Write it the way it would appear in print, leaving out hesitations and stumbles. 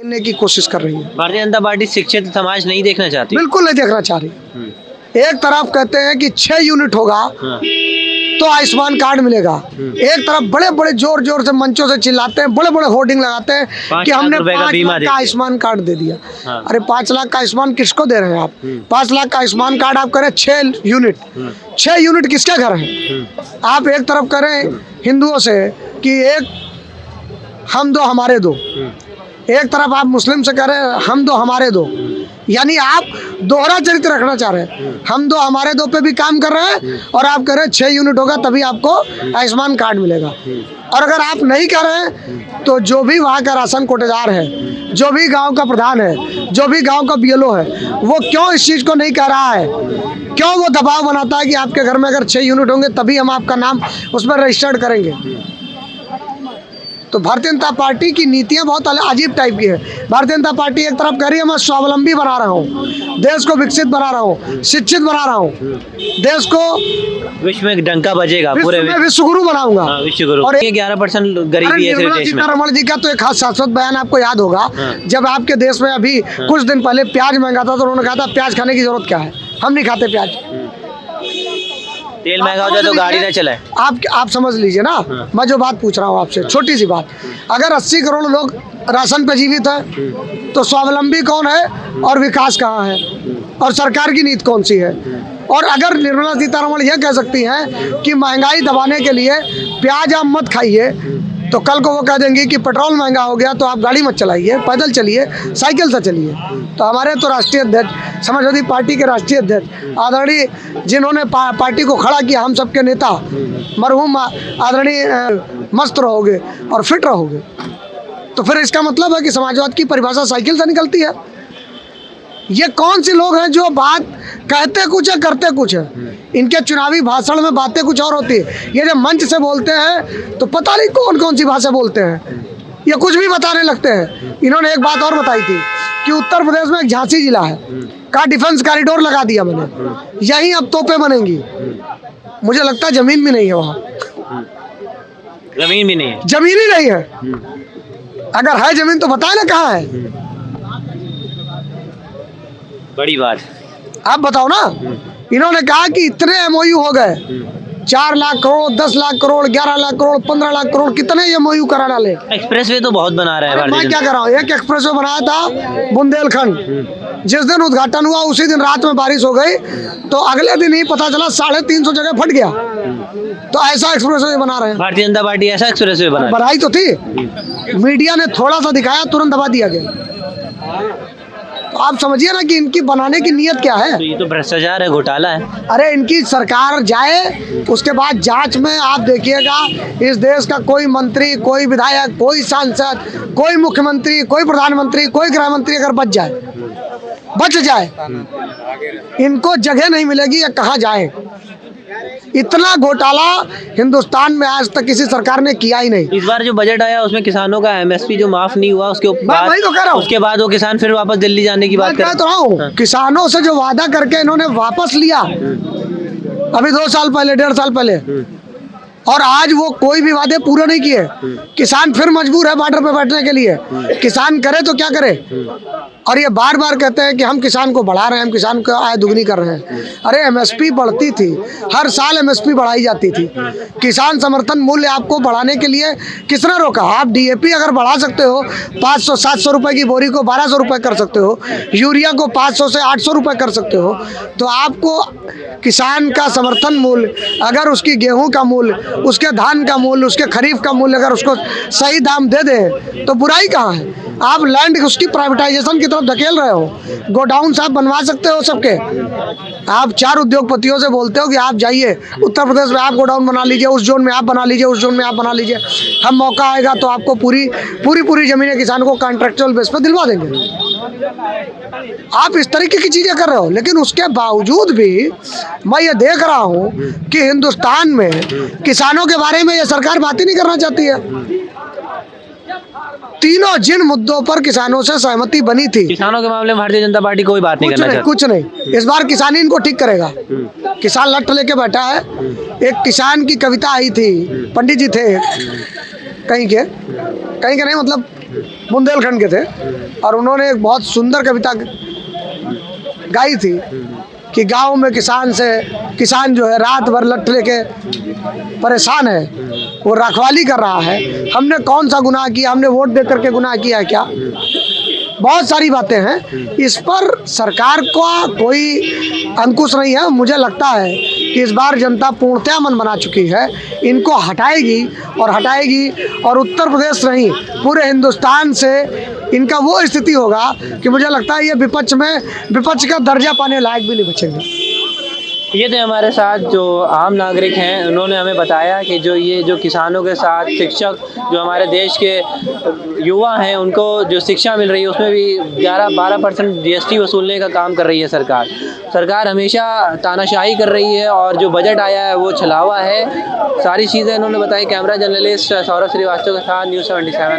करने की कोशिश कर रही है। भारतीय जनता पार्टी शिक्षित समाज नहीं देखना चाहती। बिल्कुल नहीं देखना चाह रही। एक तरफ कहते हैं कि 6 यूनिट होगा तो आयुष्मान कार्ड मिलेगा, एक तरफ बड़े बड़े जोर जोर से मंचों से चिल्लाते हैं, बड़े बड़े होर्डिंग लगाते हैं कि हमने 5 लाख का आयुष्मान कार्ड दे दिया। अरे 5 लाख का आयुष्मान किसको दे रहे हैं आप? 5 लाख का आयुष्मान कार्ड आप करें 6 यूनिट, 6 यूनिट किसके घर हैं? आप एक तरफ करें हिंदुओं से कि एक हम दो हमारे दो, एक तरफ आप मुस्लिम से कह रहे हैं हम दो हमारे दो, यानी आप दोहरा चरित्र रखना चाह रहे हैं। हम दो हमारे दो पे भी काम कर रहे हैं और आप कह रहे हैं 6 यूनिट होगा तभी आपको आयुष्मान कार्ड मिलेगा। और अगर आप नहीं कर रहे हैं तो जो भी वहाँ का राशन कोटेदार है, जो भी गांव का प्रधान है, जो भी गांव का बीएलओ है, वो क्यों इस चीज़ को नहीं कह रहा है? क्यों वो दबाव बनाता है कि आपके घर में अगर 6 यूनिट होंगे तभी हम आपका नाम उस पर रजिस्टर्ड करेंगे? तो भारतीय जनता पार्टी की नीतियां बहुत अजीब टाइप की है। भारतीय जनता पार्टी एक तरफ कह रही है मैं स्वावलंबी बना रहा हूँ, देश को विकसित बना रहा हूँ, शिक्षित बना रहा हूँ, देश को विश्व में डंका बजेगा, पूरे विश्व गुरु बनाऊंगा। विश्व गुरु। और 11% गरीबी है देश में। सीतारमण जी का तो एक शाश्वत बयान आपको याद होगा, जब आपके देश में अभी कुछ दिन पहले प्याज महंगा था तो उन्होंने कहा था प्याज खाने की जरूरत क्या है, हम नहीं खाते प्याज। तेल महंगा हो जाए तो गाड़ी ना चलाए। आप समझ लीजिए ना, मैं जो बात पूछ रहा हूँ आपसे, छोटी सी बात, अगर 80 करोड़ लोग राशन पे जीवित हैं तो स्वावलंबी कौन है और विकास कहाँ है और सरकार की नीति कौन सी है? और अगर निर्मला सीतारमण यह कह सकती हैं कि महंगाई दबाने के लिए प्याज आप मत खाइए, तो कल को वो कह देंगे कि पेट्रोल महंगा हो गया तो आप गाड़ी मत चलाइए, पैदल चलिए, साइकिल से चलिए। तो हमारे तो राष्ट्रीय अध्यक्ष, समाजवादी पार्टी के राष्ट्रीय अध्यक्ष आदरणीय, जिन्होंने पार्टी को खड़ा किया, हम सबके नेता मरहूम आदरणीय मस्त रहोगे और फिट रहोगे, तो फिर इसका मतलब है कि समाजवाद की परिभाषा साइकिल से निकलती है। ये कौन से लोग हैं जो बात कहते कुछ है करते कुछ है? इनके चुनावी भाषण में बातें कुछ और होती है, ये जब मंच से बोलते हैं तो पता नहीं कौन कौन सी भाषा बोलते हैं, ये कुछ भी बताने लगते हैं। इन्होंने एक बात और बताई थी कि उत्तर प्रदेश में एक झांसी जिला है का डिफेंस कॉरिडोर लगा दिया मैंने, यहीं अब तोपें बनेंगी। मुझे लगता है जमीन भी नहीं है वहाँ, जमीन भी नहीं है, जमीन ही नहीं है। अगर है जमीन तो बताए ना कहाँ है। बड़ी बात आप बताओ ना। इन्होंने कहा कि इतने एमओयू हो गए, 4 लाख करोड़, 10 लाख करोड़, 11 लाख करोड़, 15 लाख करोड़, कितने एमओयू करा डाले। एक्सप्रेसवे तो बहुत बना रहा है। मैं क्या कर रहा हूँ, एक एक्सप्रेसवे बनाया था बुंदेलखंड, जिस दिन उद्घाटन हुआ उसी दिन रात में बारिश हो गई, तो अगले दिन ही पता चला 350 जगह फट गया। तो ऐसा एक्सप्रेसवे बना रहे हैं। भारतीय जनता पार्टी ऐसा एक्सप्रेसवे बनाई तो थी, मीडिया ने थोड़ा सा दिखाया, तुरंत दबा दिया गया। तो आप समझिए ना कि इनकी बनाने की नीयत क्या है। तो ये तो भ्रष्टाचार है, घोटाला है। अरे इनकी सरकार जाए, उसके बाद जांच में आप देखिएगा इस देश का कोई मंत्री, कोई विधायक, कोई सांसद, कोई मुख्यमंत्री, कोई प्रधानमंत्री, कोई गृह मंत्री अगर बच जाए, इनको जगह नहीं मिलेगी या कहाँ जाए। इतना घोटाला हिंदुस्तान में आज तक किसी सरकार ने किया ही नहीं। इस बार जो बजट आया उसमें किसानों का एमएसपी जो माफ नहीं हुआ, उसके बाद वो किसान फिर वापस दिल्ली जाने की बात कर रहा हूँ। किसानों से जो वादा करके इन्होंने वापस लिया अभी 2 साल पहले, 1.5 साल पहले, और आज वो कोई भी वादे पूरे नहीं किए। किसान फिर मजबूर है बॉर्डर पे बैठने के लिए। किसान करे तो क्या करे? और ये बार बार कहते हैं कि हम किसान को बढ़ा रहे हैं, हम किसान को आय दुगनी कर रहे हैं। अरे एमएसपी बढ़ती थी, हर साल एमएसपी बढ़ाई जाती थी। किसान समर्थन मूल्य आपको बढ़ाने के लिए किसने रोका? आप डीएपी अगर बढ़ा सकते हो, 500-700 रुपए की बोरी को 1200 रुपए कर सकते हो, यूरिया को 500 से 800 रुपए कर सकते हो, तो आपको किसान का समर्थन मूल्य, अगर उसकी गेहूं का मूल्य, उसके धान का मूल्य, उसके खरीफ का मूल्य अगर उसको सही दाम दे दे तो बुराई कहाँ है? आप लैंड उसकी प्राइवेटाइजेशन की तरफ धकेल रहे हो। गोडाउन आप बनवा सकते हो सबके। आप 4 उद्योगपतियों से बोलते हो कि आप जाइए उत्तर प्रदेश में, आप गोडाउन बना लीजिए, उस जोन में आप बना लीजिए, उस जोन में आप बना लीजिए, हम मौका आएगा तो आपको पूरी जमीनें किसान को कॉन्ट्रेक्चुअल बेस पर दिलवा देंगे। आप इस तरीके की चीजें कर रहे हो, लेकिन उसके बावजूद भी मैं ये देख रहा हूँ कि हिंदुस्तान में किसानों के बारे में ये सरकार बात ही नहीं करना चाहती है। तीनों जिन मुद्दों पर किसानों से सहमति बनी थी, किसानों के मामले में भारतीय जनता पार्टी कोई बात नहीं करना चाहती। कुछ नहीं। इस बार किसान इनको ठीक करेगा। किसान लठ लेके बैठा है। एक किसान की कविता आई थी, पंडित जी थे कहीं के नहीं, मतलब बुंदेलखंड के थे, और उन्होंने एक बहुत सुंदर कविता गाई थी कि गांव में किसान जो है रात भर लठ लेके परेशान है, वो रखवाली कर रहा है। हमने कौन सा गुनाह किया, हमने वोट दे करके गुनाह किया है क्या? बहुत सारी बातें हैं, इस पर सरकार का कोई अंकुश नहीं है। मुझे लगता है कि इस बार जनता पूर्णतया मन बना चुकी है, इनको हटाएगी और उत्तर प्रदेश नहीं पूरे हिंदुस्तान से इनका वो स्थिति होगा कि मुझे लगता है ये विपक्ष का दर्जा पाने लायक भी नहीं बचेंगे। ये थे हमारे साथ जो आम नागरिक हैं, उन्होंने हमें बताया कि जो किसानों के साथ शिक्षक जो हमारे देश के युवा हैं उनको जो शिक्षा मिल रही है उसमें भी 11-12% GST वसूलने का काम कर रही है सरकार हमेशा तानाशाही कर रही है, और जो बजट आया है वो छलावा है। सारी चीज़ें इन्होंने बताई। कैमरा जर्नलिस्ट सौरभ श्रीवास्तव के साथ न्यूज़ 77।